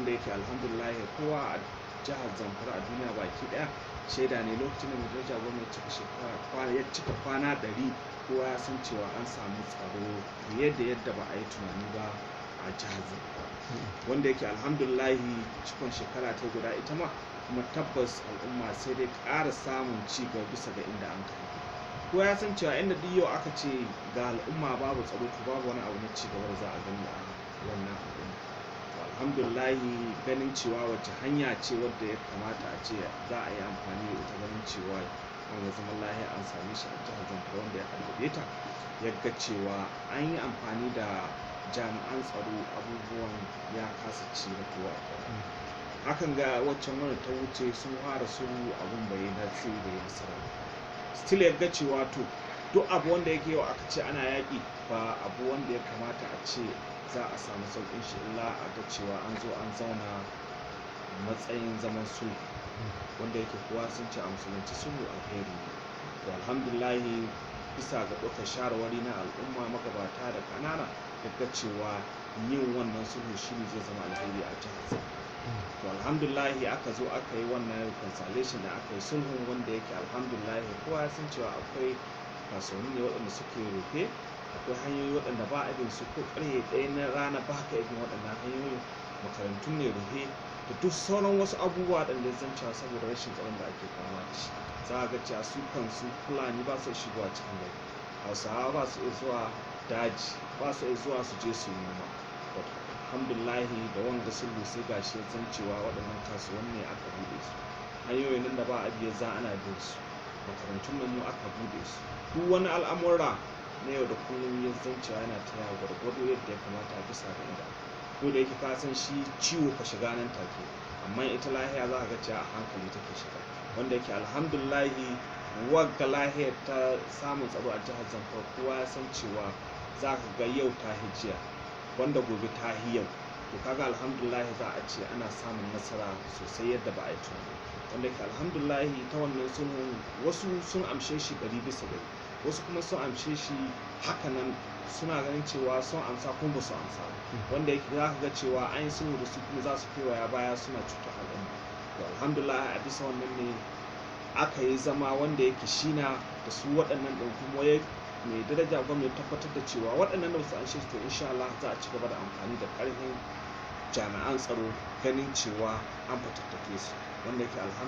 wanda yake alhamdulillah kowa a jihar Zamfara a duniya baki daya shaida ne lokacin da mai daraja gwamnati ya cika kwana 100 kowa ya san cewa an samu tsaro fiye da yadda ba a yi tunani ba a jihar Zamfara, wanda yake alhamdulillah cikon shekara ta guda ita ma kuma tabbas al'umma sai dai ƙara samun ci gaba bisa ga inda an kai. Kowa ya san cewa inda duk yau aka ce ga al'umma babu tsaro to babu wani abu na ci gaba da za a gani a wannan al'umma. Alhamdulillah ganin cewa wace hanya ce wadda ya kamata a ce za a yi amfani da ita ganin cewa wanda zaman lahiya an same shi a jihar Zamfara wanda ya addabe ta, yadda cewa an yi amfani da jami'an tsaro abubuwan ya kasa ci da kowa. Hakan ga waccan wanda ta wuce sun fara sulhu abun bai nasara still yadda cewa to duk abu wanda yake yau aka ce ana yaƙi ba abu wanda ya kamata a ce za a samu sauƙin shi illa a ga cewa an zo an zauna matsayin zaman sulhu wanda yake kowa sun ce a musulunci sulhu alheri ne. To alhamdulillah bisa ga ɗaukar shawarwari na al'umma magabata da ƙanana yadda cewa yin wannan sulhu shine zai zama alheri a jihar. To alhamdulillah aka zo aka yi wannan reconciliation da aka yi sulhu wanda yake alhamdulillah kowa sun cewa akwai kasuwanni ne waɗanda suke rufe, akwai hanyoyi waɗanda ba a bin su ko ƙarfe 1 na rana ba ka bin waɗannan hanyoyi, makarantun ne rufe da duk sauran wasu abubuwa waɗanda zan cewa saboda rashin tsaron da ake fama da shi. Za a ga cewa su kansu Fulani ba su shigowa cikin gari, Hausawa ba su iya zuwa daji, ba su iya zuwa su je su yi noma. Alhamdulillah da wanga sulhu sai gashi ya zan cewa waɗannan kasuwanni aka buɗe su, hanyoyin nan da ba a biya za ana bin su, makarantun nan mu aka buɗe su, duk wani al'amura na yau da kullum ya zan cewa yana ta yawo gwargwado yadda ya kamata a bisa ga inda ko da yake ka san shi ciwo ka shiga nan take, amma ita lahiya za ka ga cewa a hankali take shiga, wanda yake alhamdulillah wagga lahiyar ta samun tsaro a jihar Zamfara kowa ya san cewa za ka ga yau ta hijiya wanda gobe ta yau, to kaga alhamdulillah za a ce ana samun nasara sosai yadda ba a yi tunani, wanda yake alhamdulillah ta wannan sulhun wasu sun amshe shi 100%, wasu kuma sun amshe shi hakanan suna ganin cewa sun amsa ko ba su amsa, wanda yake za ka ga cewa an yi sulhu da su kuma za su kewaya baya suna cutar al'umma. To alhamdulillah a bisa wannan ne aka yi zama wanda yake shina da su waɗannan ɗin kuma mai daraja gwamnati tabbatar da cewa waɗannan da su an shi to insha Allah za a ci gaba da amfani da ƙarfin jami'an tsaro ganin cewa an fatattake su, wanda yake